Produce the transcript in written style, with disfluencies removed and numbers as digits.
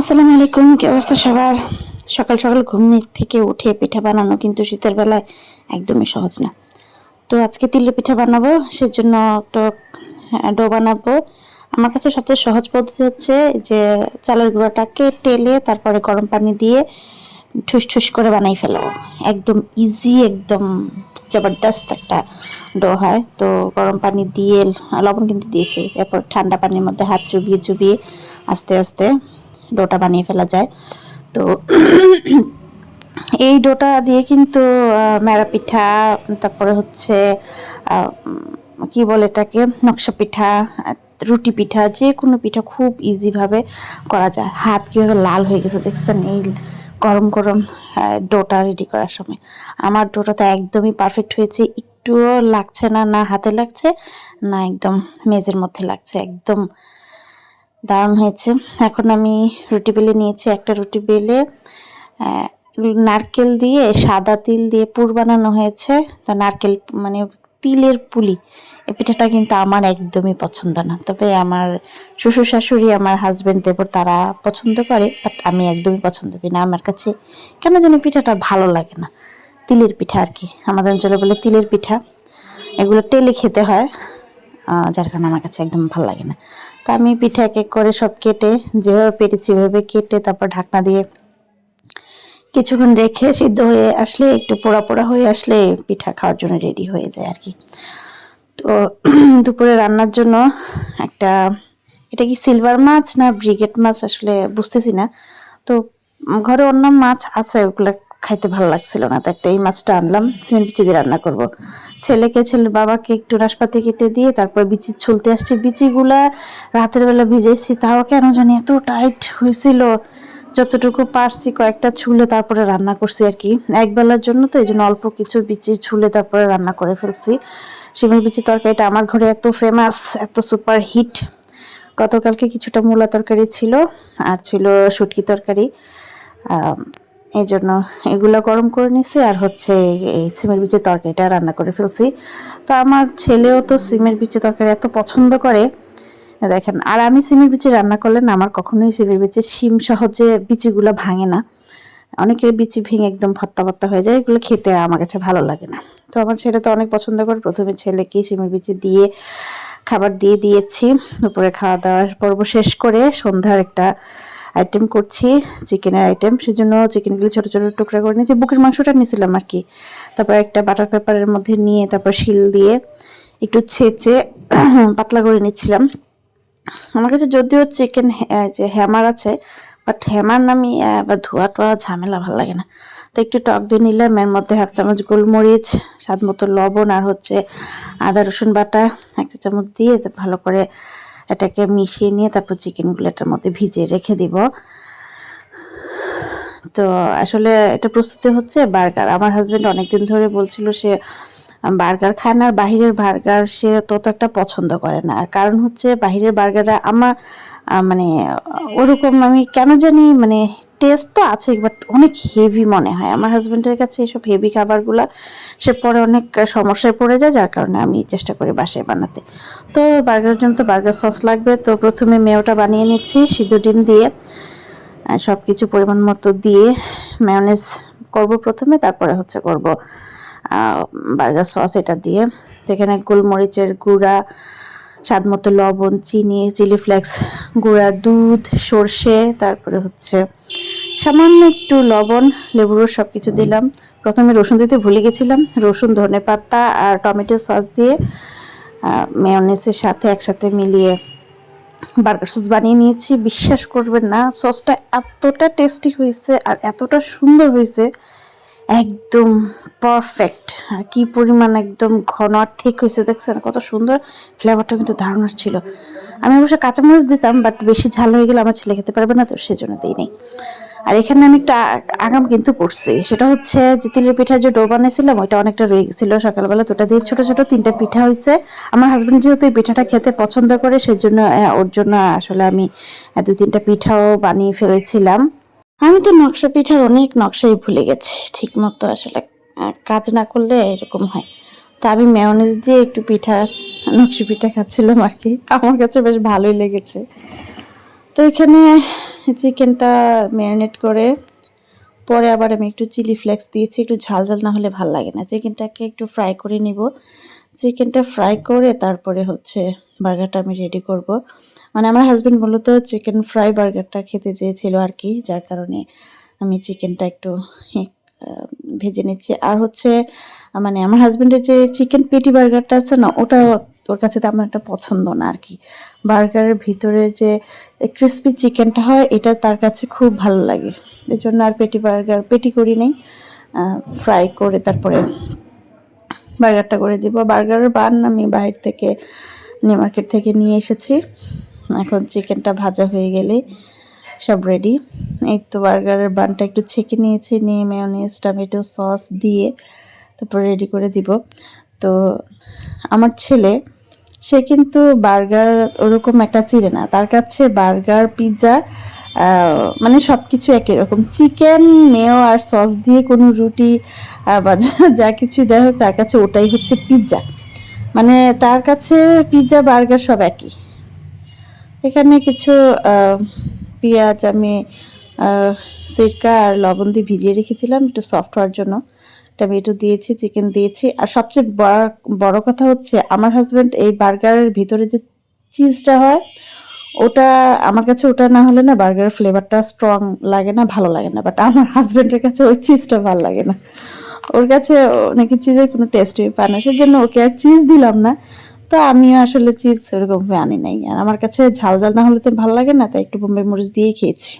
আসসালামু আলাইকুম। কি অবস্থা সবার? সকাল সকাল ঘুম থেকে উঠে পিঠা বানানো কিন্তু শীতের বেলায় একদমই সহজ না। তো আজকে তিলের পিঠা বানাবো, সেজন্য একটা ডো বানাবো। আমার কাছে সবচেয়ে সহজ পদ্ধতি হচ্ছে যে চালের গুঁড়াটাকে টেলে তারপরে গরম পানি দিয়ে ঠুস ঠুস করে বানাই ফেলো। একদম ইজি, একদম জবরদস্ত একটা ডো হয়। তো গরম পানি দিয়ে লবণ কিন্তু দিয়েছি, এরপর ঠান্ডা পানির মধ্যে হাত চুবিয়ে চুবিয়ে আস্তে আস্তে ডোটা বানিয়ে ফেলা যায়। তো এই ডোটা দিয়ে কিন্তু মেরা পিঠা, তারপরে হচ্ছে কি বলে এটাকে, নকশা পিঠা, রুটি পিঠা, যে কোনো পিঠা খুব ইজিভাবে করা যায়। হাত কীভাবে লাল হয়ে গেছে দেখছেন এই গরম গরম ডোটা রেডি করার সময়। আমার ডোটা তো একদমই পারফেক্ট হয়েছে, একটুও লাগছে না, না হাতে লাগছে না একদম মেজের মধ্যে লাগছে, একদম দারুণ হয়েছে। এখন আমি রুটি বেলে নিয়েছি। একটা রুটি বেলে নারকেল দিয়ে, সাদা তিল দিয়ে পুর বানানো হয়েছে। তো নারকেল মানে তিলের পুলি, এই পিঠাটা কিন্তু আমার একদমই পছন্দ না, তবে আমার শ্বশুর শাশুড়ি, আমার হাজবেন্ড, দেবর তারা পছন্দ করে, বাট আমি একদমই পছন্দ করি না। আমার কাছে কেন জানি পিঠাটা ভালো লাগে না। তিলের পিঠা আর কি, আমাদের অঞ্চলে বলে তিলের পিঠা, এগুলো টেলে খেতে হয়, যার কারণে আমার কাছে একদম ভালো লাগে না। তো আমি পিঠা এক এক করে সব কেটে, যেভাবে পেরেছি ওইভাবে কেটে, তারপর ঢাকনা দিয়ে কিছুক্ষণ রেখে সিদ্ধ হয়ে আসলে, একটু পোড়া পোড়া হয়ে আসলে পিঠা খাওয়ার জন্য রেডি হয়ে যায় আর কি। তো দুপুরে রান্নার জন্য একটা, এটা কি সিলভার মাছ না ব্রিগেড মাছ আসলে বুঝতেছি না। তো ঘরে অন্য মাছ আছে, ওগুলো খাইতে ভালো লাগছিল না, তো একটা এই মাছটা আনলাম, সিমের বিচি দিয়ে রান্না করব। ছেলের বাবাকে একটু নাশপাতি কেটে দিয়ে তারপর বিচি ছুলতে আসছে। বিচিগুলা রাতের বেলা ভিজেছি, তাও কেন জানি এত টাইট হয়েছিল, যতটুকু পারছি কয়েকটা ছুলে তারপরে রান্না করছি আর কি, এক বেলার জন্য, তো এই জন্য অল্প কিছু বিচি ছুলে তারপরে রান্না করে ফেলছি। শিমের বিচি তরকারিটা আমার ঘরে এত ফেমাস, এত সুপার হিট। গতকালকে কিছুটা মূলা তরকারি ছিল, আর ছিল শুটকি তরকারি, এই জন্য এগুলো গরম করে নিছি, আর হচ্ছে এই সিমের বিচি তরকারিটা রান্না করে ফেলছি। তো আমার ছেলেও তো সিমের বিচি তরকারি এত পছন্দ করে, দেখেন। আর আমি সিমের বিচি রান্না করলে না, আমার কখনোই সিমের বিচি শিম সহজে বিচিগুলো ভাঙে না। অনেকের বিচি ভেঙে একদম ভত্তা ভত্তা হয়ে যায়, এগুলো খেতে আমার কাছে ভালো লাগে না। তো আমার ছেলে তো অনেক পছন্দ করে, প্রথমে ছেলেকে সিমের বিচি দিয়ে খাবার দিয়ে দিয়েছি। দুপুরে খাওয়া দাওয়ার পর্ব শেষ করে সন্ধ্যার একটা আইটেম করছি, চিকেনের আইটেম। সেজন্য চিকেনগুলো ছোটো ছোটো টুকরা করে নিয়েছি, বুকের মাংসটা নিয়েছিলাম আর কি। তারপর একটা বাটার পেপারের মধ্যে নিয়ে তারপর শিল দিয়ে একটু ছেঁচে পাতলা করে নিচ্ছিলাম। আমার কাছে যদিও চিকেন যে হ্যামার আছে, বাট হ্যামার নামি বা ধোয়া টোয়া ঝামেলা ভালো লাগে না। তো একটু টক দিয়ে নিলাম, এর মধ্যে 1/2 চামচ গোলমরিচ, স্বাদ মতো লবণ, আর হচ্ছে আদা রসুন বাটা 1 চা চামচ দিয়ে ভালো করে এটাকে মিশিয়ে নিয়ে তারপর চিকেনগুলো এটার মধ্যে ভিজিয়ে রেখে দিব। তো আসলে এটা প্রস্তুতি হচ্ছে বার্গার। আমার হাজবেন্ড অনেকদিন ধরে বলছিল সে বার্গার খায় না, আর বাহিরের বার্গার সে তত একটা পছন্দ করে না। কারণ হচ্ছে বাহিরের বার্গারটা আমার মানে ওরকম, আমি কেন জানি, মানে টেস্ট তো আছে বাট অনেক হেভি মনে হয় আমার হাজবেন্ডের কাছে। এসব হেভি খাবারগুলা সে পরে অনেক সমস্যায় পড়ে যায়, যার কারণে আমি চেষ্টা করি বাসায় বানাতে। তো বার্গারের জন্য তো বার্গার সস লাগবে। তো প্রথমে মেয়োটা বানিয়ে নিচ্ছি সিদ্ধ ডিম দিয়ে, সব কিছু পরিমাণ মতো দিয়ে মেয়োনেজ করব প্রথমে, তারপরে হচ্ছে করব বার্গার সস এটা দিয়ে। যেখানে গোলমরিচের গুঁড়া, স্বাদ মতো লবণ, চিনি, চিলি ফ্লেক্স গুঁড়া, দুধ, সর্ষে, তারপরে হচ্ছে সামান্য একটু লবণ, লেবুর রস, সব কিছু দিলাম। প্রথমে রসুন দিতে ভুলে গেছিলাম, রসুন, ধনেপাতা আর টমেটো সস দিয়ে মেয়োনেজের সাথে একসাথে মিলিয়ে বার্গার সস বানিয়ে নিয়েছি। বিশ্বাস করবেন না, সসটা এতটা টেস্টি হয়েছে আর এতটা সুন্দর হয়েছে, একদম পারফেক্ট। কি পরিমাণ একদম ঘন আর ঠিক হয়েছে, দেখছেন কত সুন্দর, ফ্লেভারটা কিন্তু দারুণ ছিল। আমি অবশ্য কাঁচামরিচ দিতাম, বাট বেশি ঝাল হয়ে গেলে আমার ছেলে খেতে পারবে না, তো সেজন্য দিই নাই। আর এখানে আমি একটা আগাম কিন্তু করছি, সেটা হচ্ছে যে তিলের পিঠার যে ডো বানিয়েছিলাম ওইটা অনেকটা রয়ে গেছিল সকালবেলা, তো ওটা দিয়ে ছোট ছোট 3টা পিঠা হয়েছে। আমার হাজবেন্ড যেহেতু এই পিঠাটা খেতে পছন্দ করে, সেজন্য ওর জন্য আসলে আমি 2-3টা পিঠাও বানিয়ে ফেলেছিলাম। আমি তো নকশা পিঠার অনেক নকশাই ভুলে গেছি, ঠিক মতো আসলে কাজ না করলে এরকম হয়। তো আমি মেয়োনেজ দিয়ে একটু নকশি পিঠা খাচ্ছিলাম আর কি, আমার কাছে বেশ ভালোই লেগেছে। তো এখানে চিকেনটা ম্যারিনেট করে পরে আবার আমি একটু চিলি ফ্লেক্স দিয়েছি, একটু ঝাল ঝাল না হলে ভাল লাগে না। চিকেনটাকে একটু ফ্রাই করে নিব, চিকেনটা ফ্রাই করে তারপরে হচ্ছে বার্গারটা আমি রেডি করব। মানে আমার হাজবেন্ড মূলত চিকেন ফ্রাই বার্গারটা খেতে চেয়েছিল আর কি, যার কারণে আমি চিকেনটা একটু ভেজে নিচ্ছি। আর হচ্ছে মানে আমার হাজবেন্ডের যে চিকেন পেটি বার্গারটা আছে না, ওটা ওর কাছে তেমন একটা পছন্দ না আর কি। বার্গারের ভিতরে যে ক্রিসপি চিকেনটা হয় এটা তার কাছে খুব ভালো লাগে, এই জন্য আর পেটি করি নেই, ফ্রাই করে তারপরে বার্গারটা করে দিব। বার্গারের বান আমি বাইরে থেকে নিউ মার্কেট থেকে নিয়ে এসেছি। এখন চিকেনটা ভাজা হয়ে গেলে সব রেডি। এই তো বার্গারের বানটা একটু ছেঁকে নিয়েছি, নিয়ে মেয়োনিজ টমেটো সস দিয়ে তারপর রেডি করে দিব। তো আমার ছেলে, সে কিন্তু বার্গার ওরকম একটা চিনে না, তার কাছে বার্গার পিৎজা মানে সব কিছু একই রকম। চিকেন মেয়ো আর সস দিয়ে কোনো রুটি বা যা কিছু দেয় হোক, তার কাছে ওটাই হচ্ছে পিৎজা। মানে তার কাছে পিৎজা বার্গার সব একই। এখানে কিছু পেঁয়াজ আমি সিরকা আর লবণ দিয়ে ভিজিয়ে রেখেছিলাম একটু সফট হওয়ার জন্য, টমেটো দিয়েছি, চিকেন দিয়েছি। আর সবচেয়ে বড় কথা হচ্ছে আমার হাজব্যান্ড এই বার্গারের ভিতরে যে চিজটা হয়, ওটা আমার কাছে ওটা না হলে না বার্গারের ফ্লেভারটা স্ট্রং লাগে না, ভালো লাগে না। বাট আমার হাজব্যান্ডের কাছে ওই চিজটা ভালো লাগে না, ওর কাছে নাকি চিজের কোনো টেস্টই পায় না, সেজন্য ওকে আর চিজ দিলাম না। তো আমিও আসলে চিজ ওরকম আনি নাই, আর আমার কাছে ঝাল ঝাল না হলে তো ভালো লাগে না, তাই একটু বোম্বাই মরিচ দিয়েই খেয়েছি।